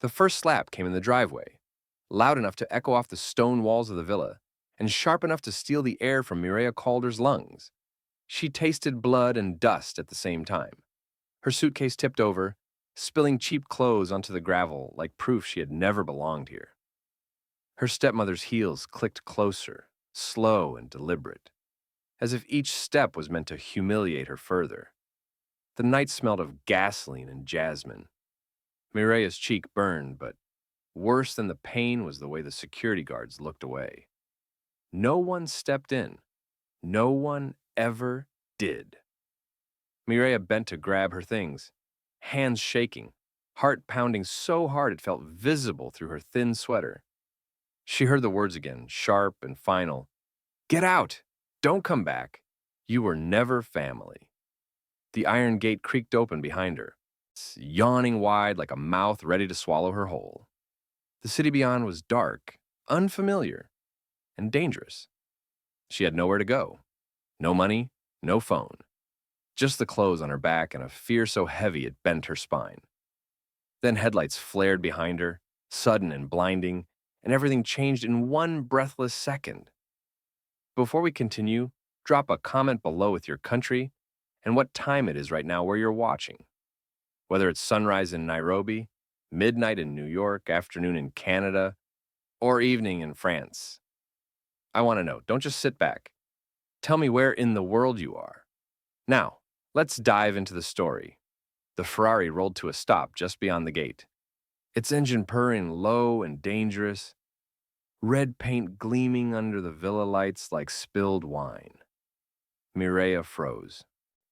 The first slap came in the driveway, loud enough to echo off the stone walls of the villa, and sharp enough to steal the air from Mireya Calder's lungs. She tasted blood and dust at the same time. Her suitcase tipped over, spilling cheap clothes onto the gravel like proof she had never belonged here. Her stepmother's heels clicked closer, slow and deliberate, as if each step was meant to humiliate her further. The night smelled of gasoline and jasmine. Mireya's cheek burned, but worse than the pain was the way the security guards looked away. No one stepped in. No one ever did. Mireya bent to grab her things, hands shaking, heart pounding so hard it felt visible through her thin sweater. She heard the words again, sharp and final. "Get out! Don't come back! You were never family." The iron gate creaked open behind her, yawning wide like a mouth ready to swallow her whole. The city beyond was dark, unfamiliar, and dangerous. She had nowhere to go. No money, no phone. Just the clothes on her back and a fear so heavy it bent her spine. Then headlights flared behind her, sudden and blinding, and everything changed in one breathless second. Before we continue, drop a comment below with your country and what time it is right now where you're watching. Whether it's sunrise in Nairobi, midnight in New York, afternoon in Canada, or evening in France. I want to know. Don't just sit back. Tell me where in the world you are. Now, let's dive into the story. The Ferrari rolled to a stop just beyond the gate, its engine purring low and dangerous, red paint gleaming under the villa lights like spilled wine. Mireya froze,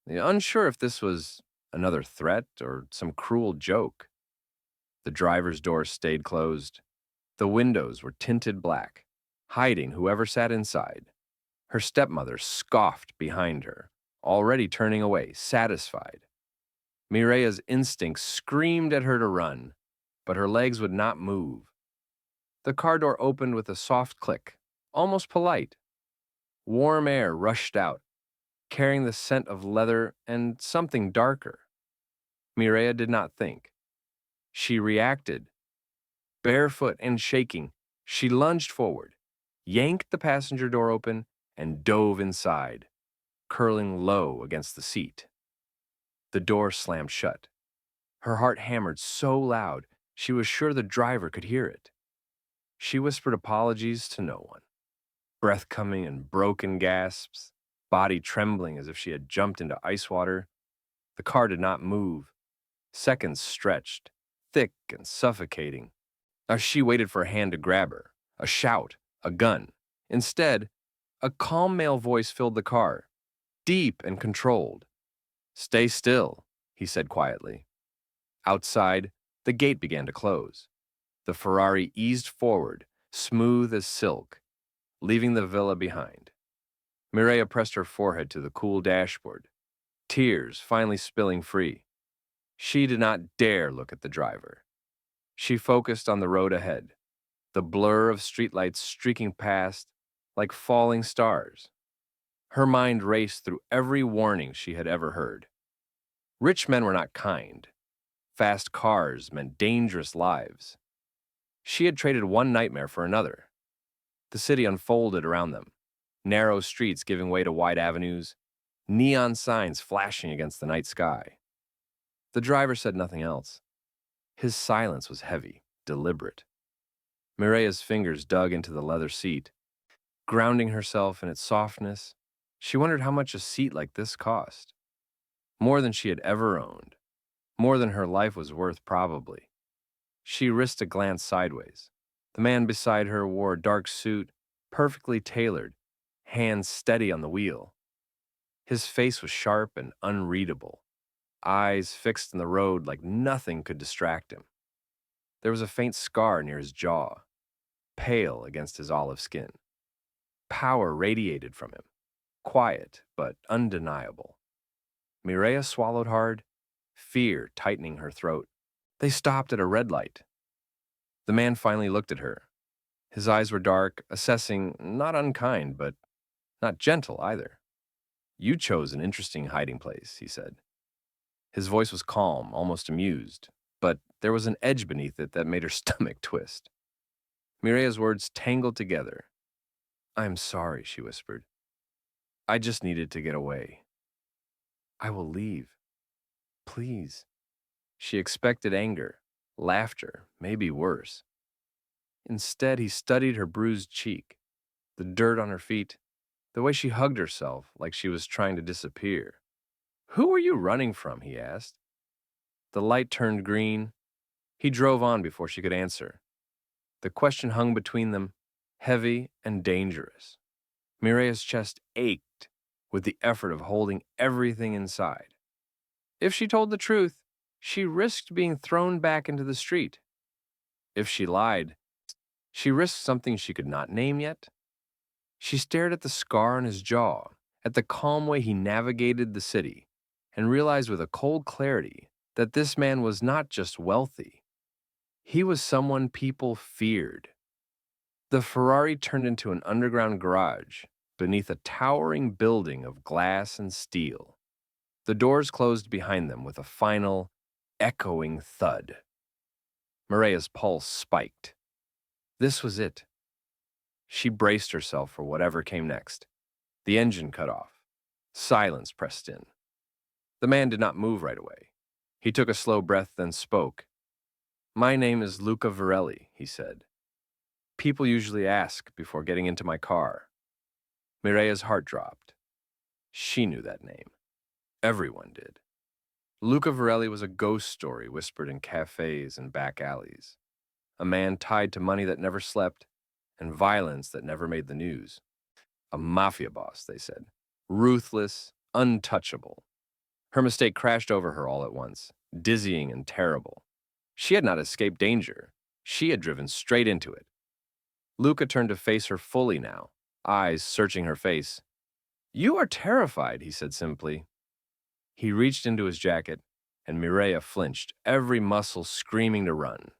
unsure if this was another threat or some cruel joke. The driver's door stayed closed. The windows were tinted black, hiding whoever sat inside. Her stepmother scoffed behind her, already turning away, satisfied. Mireya's instincts screamed at her to run, but her legs would not move. The car door opened with a soft click, almost polite. Warm air rushed out, carrying the scent of leather and something darker. Mireya did not think. She reacted. Barefoot and shaking, she lunged forward, yanked the passenger door open, and dove inside, curling low against the seat. The door slammed shut. Her heart hammered so loud she was sure the driver could hear it. She whispered apologies to no one, breath coming in broken gasps, body trembling as if she had jumped into ice water. The car did not move. Seconds stretched, thick and suffocating. As she waited for a hand to grab her, a shout, a gun. Instead, a calm male voice filled the car, deep and controlled. "Stay still," he said quietly. Outside, the gate began to close. The Ferrari eased forward, smooth as silk, leaving the villa behind. Mireya pressed her forehead to the cool dashboard, tears finally spilling free. She did not dare look at the driver. She focused on the road ahead, the blur of streetlights streaking past like falling stars. Her mind raced through every warning she had ever heard. Rich men were not kind. Fast cars meant dangerous lives. She had traded one nightmare for another. The city unfolded around them, narrow streets giving way to wide avenues, neon signs flashing against the night sky. The driver said nothing else. His silence was heavy, deliberate. Mireya's fingers dug into the leather seat, grounding herself in its softness. She wondered how much a seat like this cost. More than she had ever owned. More than her life was worth, probably. She risked a glance sideways. The man beside her wore a dark suit, perfectly tailored, hands steady on the wheel. His face was sharp and unreadable, eyes fixed in the road like nothing could distract him. There was a faint scar near his jaw, pale against his olive skin. Power radiated from him, quiet but undeniable. Mireya swallowed hard, fear tightening her throat. They stopped at a red light. The man finally looked at her. His eyes were dark, assessing, not unkind, but not gentle either. "You chose an interesting hiding place," he said. His voice was calm, almost amused, but There was an edge beneath it that made her stomach twist. Mireya's words tangled together. "I'm sorry," she whispered. "I just needed to get away. I will leave. Please." She expected anger, laughter, maybe worse. Instead, he studied her bruised cheek, the dirt on her feet, the way she hugged herself like she was trying to disappear. "Who are you running from?" he asked. The light turned green. He drove on before she could answer. The question hung between them, heavy and dangerous. Mireya's chest ached with the effort of holding everything inside. If she told the truth, she risked being thrown back into the street. If she lied, she risked something she could not name yet. She stared at the scar on his jaw, at the calm way he navigated the city, and realized with a cold clarity that this man was not just wealthy. He was someone people feared. The Ferrari turned into an underground garage beneath a towering building of glass and steel. The doors closed behind them with a final, echoing thud. Mireya's pulse spiked. This was it. She braced herself for whatever came next. The engine cut off. Silence pressed in. The man did not move right away. He took a slow breath, then spoke. "My name is Luca Virelli," he said. "People usually ask before getting into my car." Mireya's heart dropped. She knew that name. Everyone did. Luca Virelli was a ghost story whispered in cafes and back alleys. A man tied to money that never slept and violence that never made the news. A mafia boss, they said. Ruthless, untouchable. Her mistake crashed over her all at once, dizzying and terrible. She had not escaped danger. She had driven straight into it. Luca turned to face her fully now, eyes searching her face. "You are terrified," he said simply. He reached into his jacket, and Mireya flinched, every muscle screaming to run.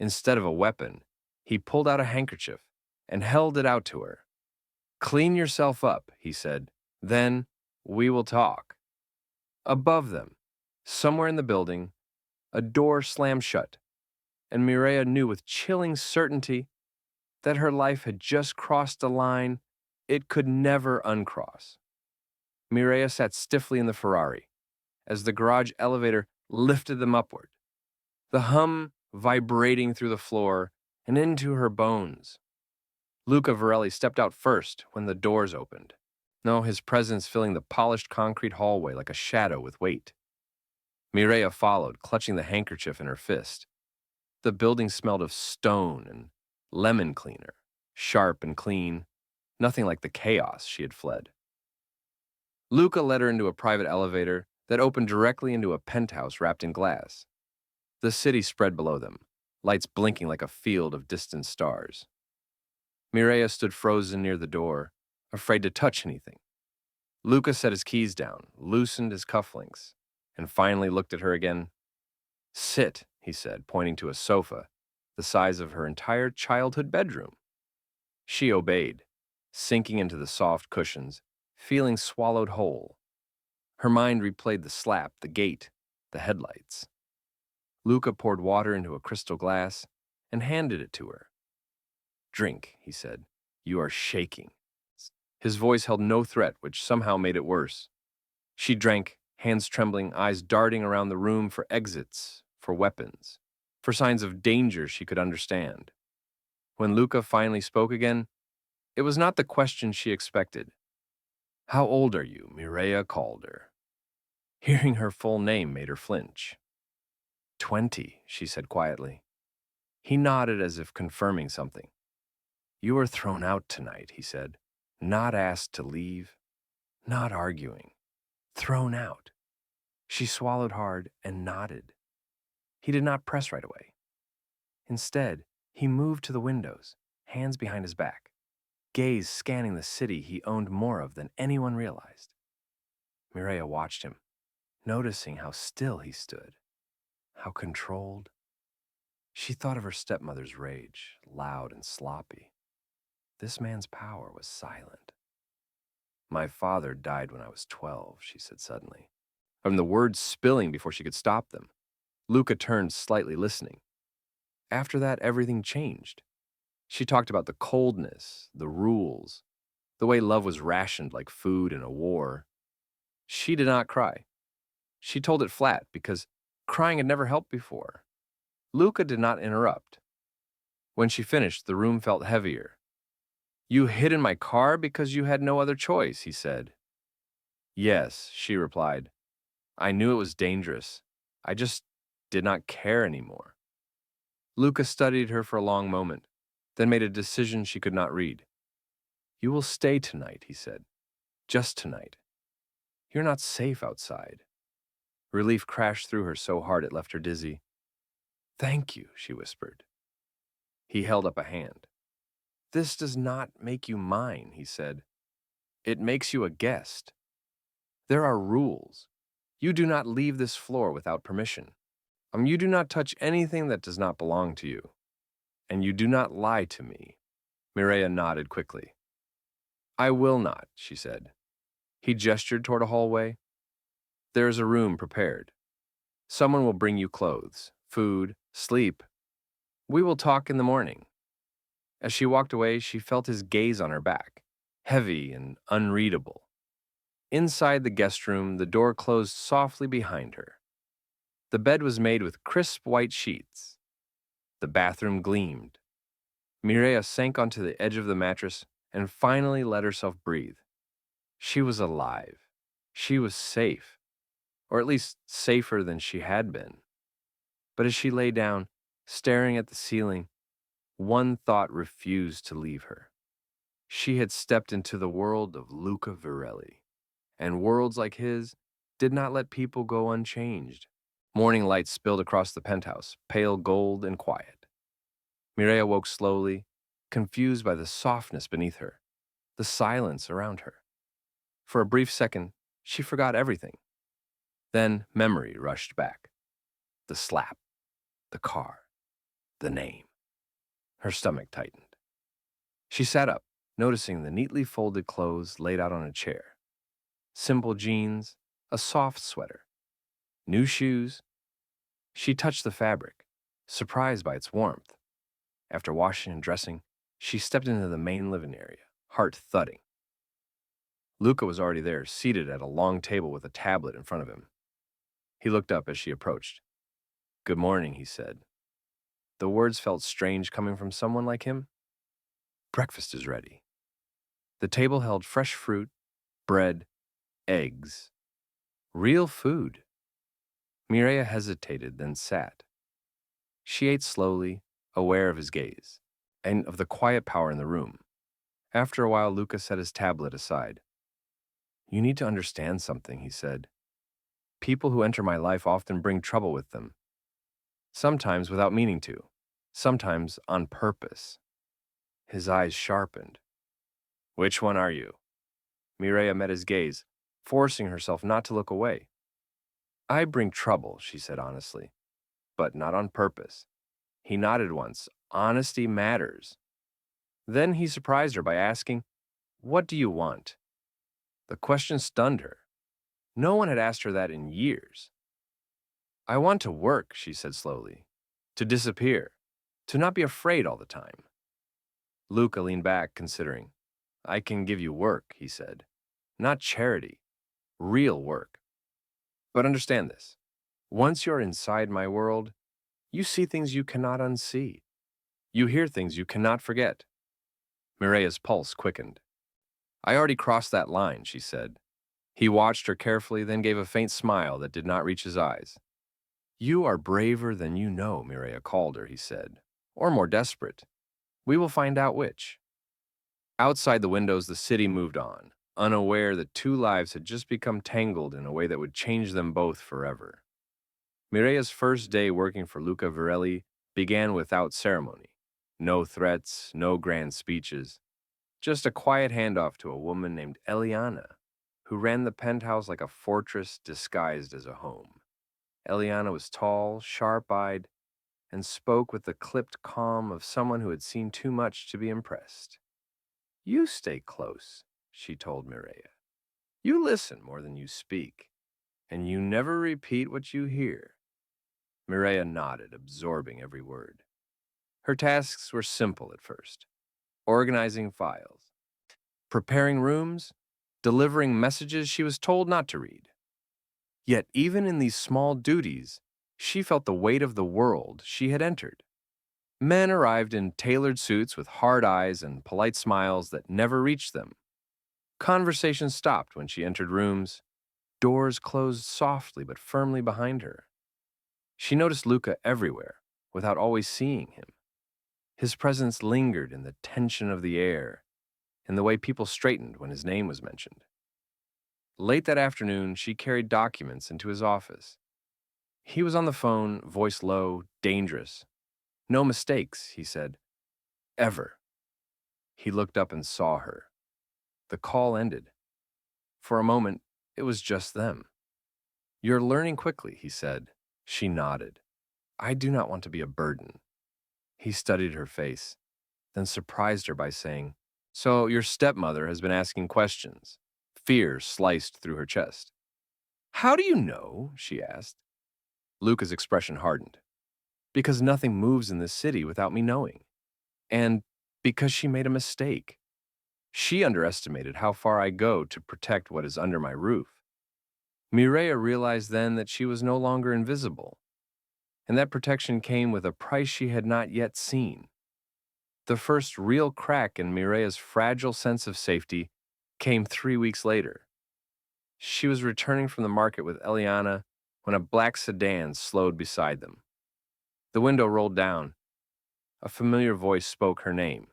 Instead of a weapon, he pulled out a handkerchief and held it out to her. "Clean yourself up," he said. "Then we will talk." Above them, somewhere in the building, a door slammed shut, and Mireya knew with chilling certainty that her life had just crossed a line it could never uncross. Mireya sat stiffly in the Ferrari as the garage elevator lifted them upward, the hum vibrating through the floor and into her bones. Luca Virelli stepped out first when the doors opened. No, his presence filling the polished concrete hallway like a shadow with weight. Mireya followed, clutching the handkerchief in her fist. The building smelled of stone and lemon cleaner, sharp and clean, nothing like the chaos she had fled. Luca led her into a private elevator that opened directly into a penthouse wrapped in glass. The city spread below them, lights blinking like a field of distant stars. Mireya stood frozen near the door, afraid to touch anything. Luca set his keys down, loosened his cufflinks, and finally looked at her again. "Sit," he said, pointing to a sofa the size of her entire childhood bedroom. She obeyed, sinking into the soft cushions, feeling swallowed whole. Her mind replayed the slap, the gate, the headlights. Luca poured water into a crystal glass and handed it to her. "Drink," he said. "You are shaking." His voice held no threat, which somehow made it worse. She drank, hands trembling, eyes darting around the room for exits, for weapons, for signs of danger she could understand. When Luca finally spoke again, it was not the question she expected. "How old are you, Mireya Calder?" Hearing her full name made her flinch. 20, she said quietly. He nodded as if confirming something. "You were thrown out tonight," he said. "Not asked to leave, not arguing. Thrown out." She swallowed hard and nodded. He did not press right away. Instead, he moved to the windows, hands behind his back, gaze scanning the city he owned more of than anyone realized. Mireya watched him, noticing how still he stood, how controlled. She thought of her stepmother's rage, loud and sloppy. This man's power was silent. "My father died when I was 12, she said suddenly, from the words spilling before she could stop them. Luca turned slightly, listening. After that, everything changed. She talked about the coldness, the rules, the way love was rationed like food in a war. She did not cry. She told it flat because crying had never helped before. Luca did not interrupt. When she finished, the room felt heavier. "You hid in my car because you had no other choice," he said. "Yes," she replied. "I knew it was dangerous. I just did not care anymore." Luca studied her for a long moment, then made a decision she could not read. "You will stay tonight," he said. "Just tonight. You're not safe outside." Relief crashed through her so hard it left her dizzy. "Thank you," she whispered. He held up a hand. "This does not make you mine," he said. "It makes you a guest. There are rules. You do not leave this floor without permission. You do not touch anything that does not belong to you. And you do not lie to me." Mireya nodded quickly. "I will not," she said. He gestured toward a hallway. "There is a room prepared. Someone will bring you clothes, food, sleep. We will talk in the morning." As she walked away, she felt his gaze on her back, heavy and unreadable. Inside the guest room, the door closed softly behind her. The bed was made with crisp white sheets. The bathroom gleamed. Mireya sank onto the edge of the mattress and finally let herself breathe. She was alive. She was safe, or at least safer than she had been. But as she lay down, staring at the ceiling, one thought refused to leave her. She had stepped into the world of Luca Virelli, and worlds like his did not let people go unchanged. Morning light spilled across the penthouse, pale gold and quiet. Mireya woke slowly, confused by the softness beneath her, the silence around her. For a brief second, she forgot everything. Then memory rushed back. The slap, the car, the name. Her stomach tightened. She sat up, noticing the neatly folded clothes laid out on a chair. Simple jeans, a soft sweater, new shoes. She touched the fabric, surprised by its warmth. After washing and dressing, she stepped into the main living area, heart thudding. Luca was already there, seated at a long table with a tablet in front of him. He looked up as she approached. "Good morning," he said. The words felt strange coming from someone like him. "Breakfast is ready." The table held fresh fruit, bread, eggs. Real food. Mireya hesitated, then sat. She ate slowly, aware of his gaze, and of the quiet power in the room. After a while, Luca set his tablet aside. "You need to understand something," he said. "People who enter my life often bring trouble with them. Sometimes without meaning to. Sometimes on purpose." His eyes sharpened. "Which one are you?" Mireya met his gaze, forcing herself not to look away. "I bring trouble," she said honestly, "but not on purpose." He nodded once. Honesty matters. Then he surprised her by asking, "What do you want?" The question stunned her. No one had asked her that in years. "I want to work," she said slowly. "To disappear. To not be afraid all the time." Luca leaned back, considering. "I can give you work," he said. "Not charity. Real work. But understand this. Once you're inside my world, you see things you cannot unsee. You hear things you cannot forget." Mireya's pulse quickened. "I already crossed that line," she said. He watched her carefully, then gave a faint smile that did not reach his eyes. "You are braver than you know, Mireya Calder," he said. "Or more desperate. We will find out which." Outside the windows, the city moved on, unaware that two lives had just become tangled in a way that would change them both forever. Mireya's first day working for Luca Virelli began without ceremony. No threats, no grand speeches. Just a quiet handoff to a woman named Eliana, who ran the penthouse like a fortress disguised as a home. Eliana was tall, sharp-eyed, and spoke with the clipped calm of someone who had seen too much to be impressed. "You stay close," she told Mireya. "You listen more than you speak, and you never repeat what you hear." Mireya nodded, absorbing every word. Her tasks were simple at first: organizing files, preparing rooms, delivering messages she was told not to read. Yet, even in these small duties, she felt the weight of the world she had entered. Men arrived in tailored suits with hard eyes and polite smiles that never reached them. Conversations stopped when she entered rooms. Doors closed softly but firmly behind her. She noticed Luca everywhere, without always seeing him. His presence lingered in the tension of the air, in the way people straightened when his name was mentioned. Late that afternoon, she carried documents into his office. He was on the phone, voice low, dangerous. "No mistakes," he said. "Ever." He looked up and saw her. The call ended. For a moment, it was just them. "You're learning quickly," he said. She nodded. "I do not want to be a burden." He studied her face, then surprised her by saying, "So your stepmother has been asking questions." Fear sliced through her chest. "How do you know?" she asked. Luca's expression hardened. "Because nothing moves in this city without me knowing. And because she made a mistake. She underestimated how far I go to protect what is under my roof." Mireya realized then that she was no longer invisible, and that protection came with a price she had not yet seen. The first real crack in Mireya's fragile sense of safety came 3 weeks later. She was returning from the market with Eliana when a black sedan slowed beside them. The window rolled down. A familiar voice spoke her name.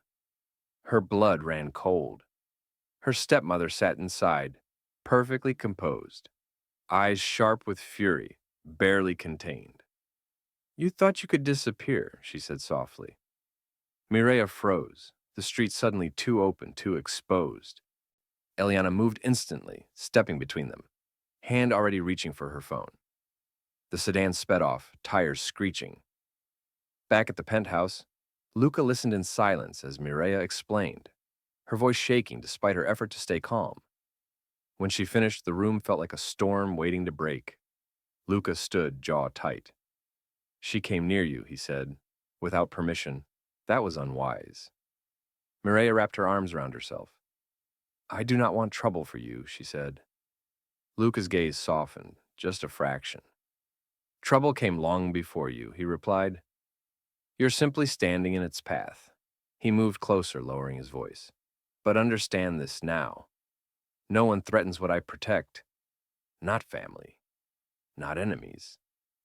Her blood ran cold. Her stepmother sat inside, perfectly composed, eyes sharp with fury, barely contained. "You thought you could disappear," she said softly. Mireya froze, the street suddenly too open, too exposed. Eliana moved instantly, stepping between them, hand already reaching for her phone. The sedan sped off, tires screeching. Back at the penthouse, Luca listened in silence as Mireya explained, her voice shaking despite her effort to stay calm. When she finished, the room felt like a storm waiting to break. Luca stood, jaw tight. "She came near you," he said, "without permission. That was unwise." Mireya wrapped her arms around herself. "I do not want trouble for you," she said. Luca's gaze softened, just a fraction. "Trouble came long before you," he replied. "You're simply standing in its path." He moved closer, lowering his voice. "But understand this now. No one threatens what I protect. Not family. Not enemies.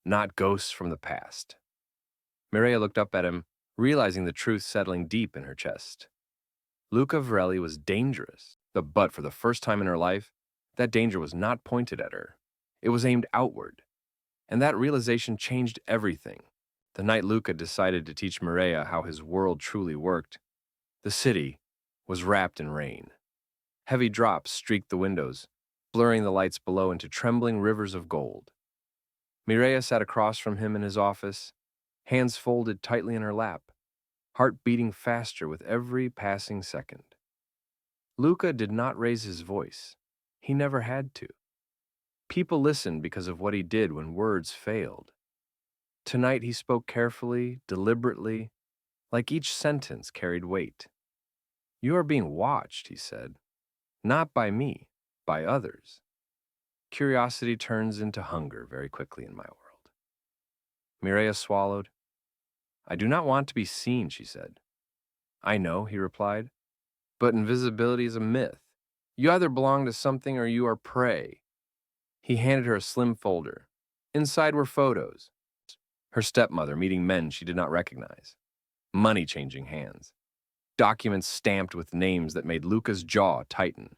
Not ghosts from the past." Mireya looked up at him, realizing the truth settling deep in her chest. Luca Virelli was dangerous, but for the first time in her life, that danger was not pointed at her. It was aimed outward. And that realization changed everything. The night Luca decided to teach Mireya how his world truly worked, the city was wrapped in rain. Heavy drops streaked the windows, blurring the lights below into trembling rivers of gold. Mireya sat across from him in his office, hands folded tightly in her lap, heart beating faster with every passing second. Luca did not raise his voice. He never had to. People listened because of what he did when words failed. Tonight he spoke carefully, deliberately, like each sentence carried weight. "You are being watched," he said. "Not by me, by others." Curiosity turns into hunger very quickly in my world. Mireya swallowed. "I do not want to be seen," she said. "I know," he replied, "but invisibility is a myth. You either belong to something or you are prey." He handed her a slim folder. Inside were photos. Her stepmother meeting men she did not recognize. Money changing hands. Documents stamped with names that made Luca's jaw tighten.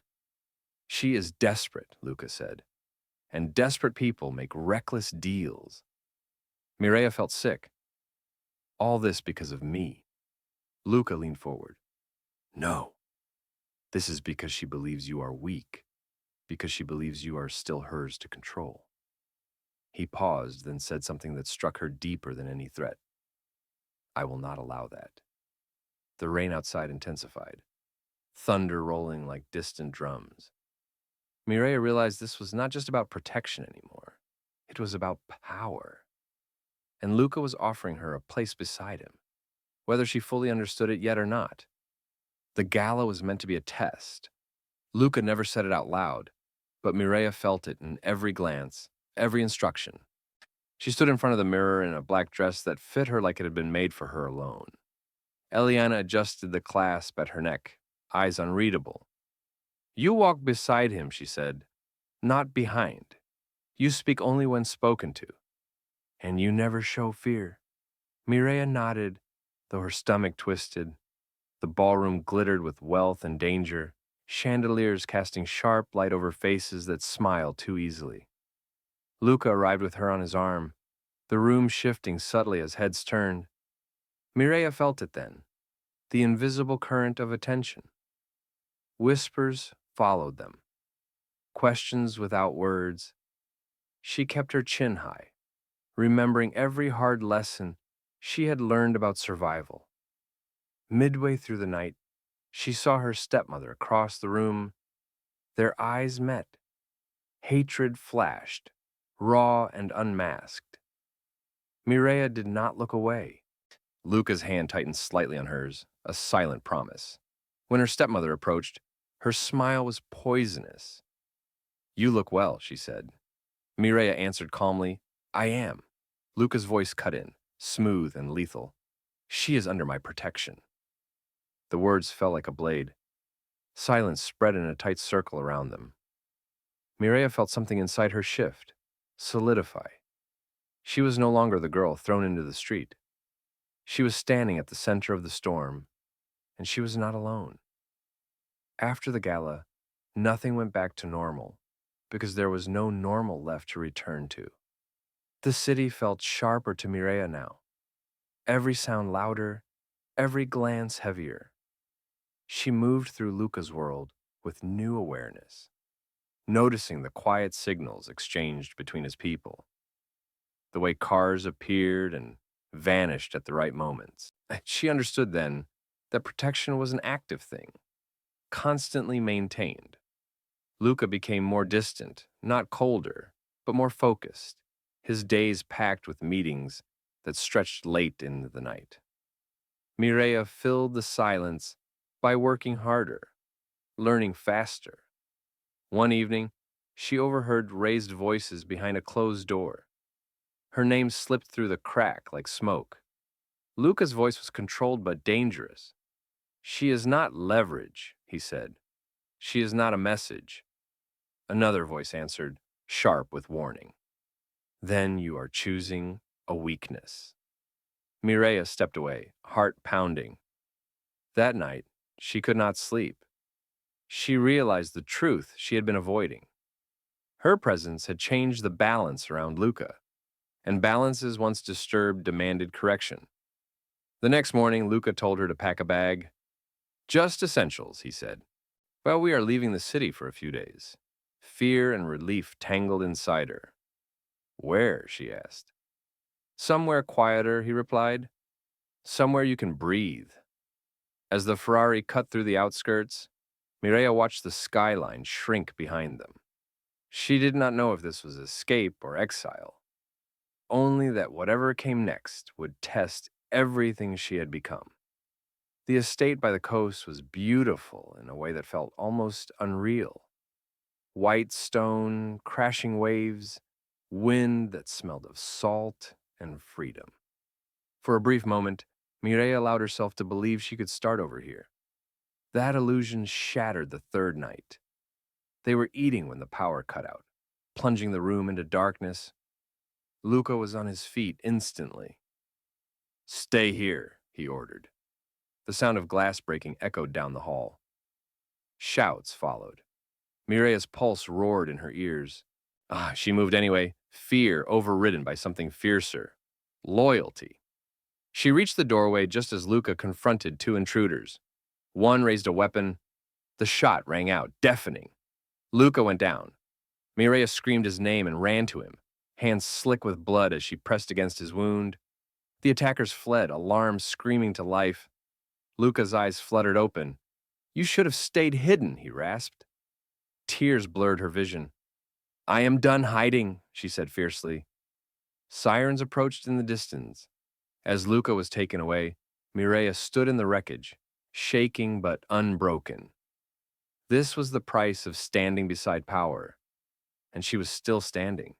"She is desperate," Luca said. "And desperate people make reckless deals." Mireya felt sick. "All this because of me." Luca leaned forward. "No. This is because she believes you are weak, because she believes you are still hers to control." He paused, then said something that struck her deeper than any threat. "I will not allow that." The rain outside intensified, thunder rolling like distant drums. Mireya realized this was not just about protection anymore. It was about power. and Luca was offering her a place beside him, whether she fully understood it yet or not. The gala was meant to be a test. Luca never said it out loud, but Mireya felt it in every glance, every instruction. She stood in front of the mirror in a black dress that fit her like it had been made for her alone. Eliana adjusted the clasp at her neck, eyes unreadable. "You walk beside him," she said, "not behind. You speak only when spoken to. And you never show fear." Mireya nodded, though her stomach twisted. The ballroom glittered with wealth and danger, chandeliers casting sharp light over faces that smiled too easily. Luca arrived with her on his arm, the room shifting subtly as heads turned. Mireya felt it then, the invisible current of attention. Whispers followed them, questions without words. She kept her chin high, remembering every hard lesson she had learned about survival. Midway through the night, she saw her stepmother cross the room. Their eyes met. Hatred flashed, raw and unmasked. Mireya did not look away. Luca's hand tightened slightly on hers, a silent promise. When her stepmother approached, her smile was poisonous. "You look well," she said. Mireya answered calmly, "I am." Luca's voice cut in, smooth and lethal. "She is under my protection." The words fell like a blade. Silence spread in a tight circle around them. Mireya felt something inside her shift, solidify. She was no longer the girl thrown into the street. She was standing at the center of the storm, and she was not alone. After the gala, nothing went back to normal, because there was no normal left to return to. The city felt sharper to Mireya now, every sound louder, every glance heavier. She moved through Luca's world with new awareness, noticing the quiet signals exchanged between his people, the way cars appeared and vanished at the right moments. She understood then that protection was an active thing, constantly maintained. Luca became more distant, not colder, but more focused, his days packed with meetings that stretched late into the night. Mireya filled the silence by working harder, learning faster. One evening, she overheard raised voices behind a closed door. Her name slipped through the crack like smoke. Luca's voice was controlled but dangerous. "She is not leverage," he said. "She is not a message." Another voice answered, sharp with warning. "Then you are choosing a weakness." Mireya stepped away, heart pounding. That night, she could not sleep. She realized the truth she had been avoiding. Her presence had changed the balance around Luca, and balances once disturbed demanded correction. The next morning, Luca told her to pack a bag. "Just essentials," he said. "Well, we are leaving the city for a few days." Fear and relief tangled inside her. "Where?" she asked. "Somewhere quieter," he replied. "Somewhere you can breathe." As the Ferrari cut through the outskirts, Mireya watched the skyline shrink behind them. She did not know if this was escape or exile, only that whatever came next would test everything she had become. The estate by the coast was beautiful in a way that felt almost unreal. White stone, crashing waves, wind that smelled of salt and freedom. For a brief moment, Mireya allowed herself to believe she could start over here. That illusion shattered the third night. They were eating when the power cut out, plunging the room into darkness. Luca was on his feet instantly. "Stay here," he ordered. The sound of glass breaking echoed down the hall. Shouts followed. Mireya's pulse roared in her ears. She moved anyway, fear overridden by something fiercer. Loyalty. She reached the doorway just as Luca confronted two intruders. One raised a weapon. The shot rang out, deafening. Luca went down. Mireya screamed his name and ran to him, hands slick with blood as she pressed against his wound. The attackers fled, alarm screaming to life. Luca's eyes fluttered open. "You should have stayed hidden," he rasped. Tears blurred her vision. "I am done hiding," she said fiercely. Sirens approached in the distance. As Luca was taken away, Mireya stood in the wreckage, shaking but unbroken. This was the price of standing beside power, and she was still standing.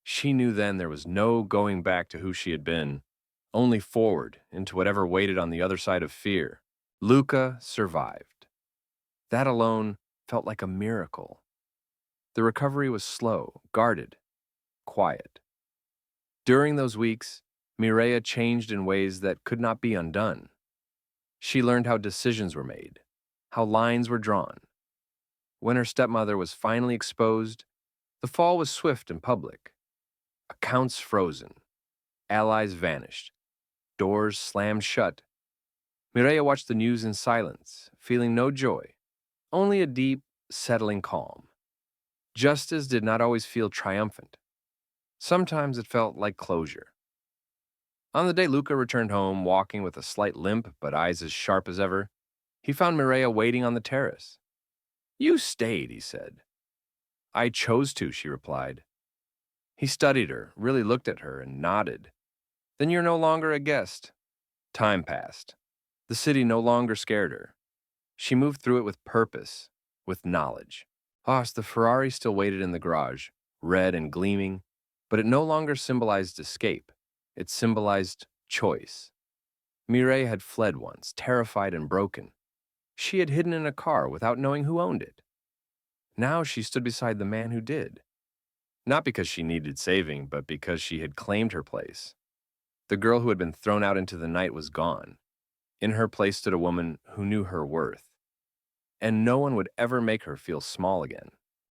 She knew then there was no going back to who she had been, only forward into whatever waited on the other side of fear. Luca survived. That alone felt like a miracle. The recovery was slow, guarded, quiet. During those weeks, Mireya changed in ways that could not be undone. She learned how decisions were made, how lines were drawn. When her stepmother was finally exposed, the fall was swift and public. Accounts frozen, allies vanished, doors slammed shut. Mireya watched the news in silence, feeling no joy, only a deep, settling calm. Justice did not always feel triumphant. Sometimes it felt like closure. On the day Luca returned home, walking with a slight limp but eyes as sharp as ever, he found Mireya waiting on the terrace. "You stayed," he said. "I chose to," she replied. He studied her, really looked at her, and nodded. "Then you're no longer a guest." Time passed. The city no longer scared her. She moved through it with purpose, with knowledge. The Ferrari still waited in the garage, red and gleaming, but it no longer symbolized escape. It symbolized choice. Mireya had fled once, terrified and broken. She had hidden in a car without knowing who owned it. Now she stood beside the man who did. Not because she needed saving, but because she had claimed her place. The girl who had been thrown out into the night was gone. In her place stood a woman who knew her worth. And no one would ever make her feel small again.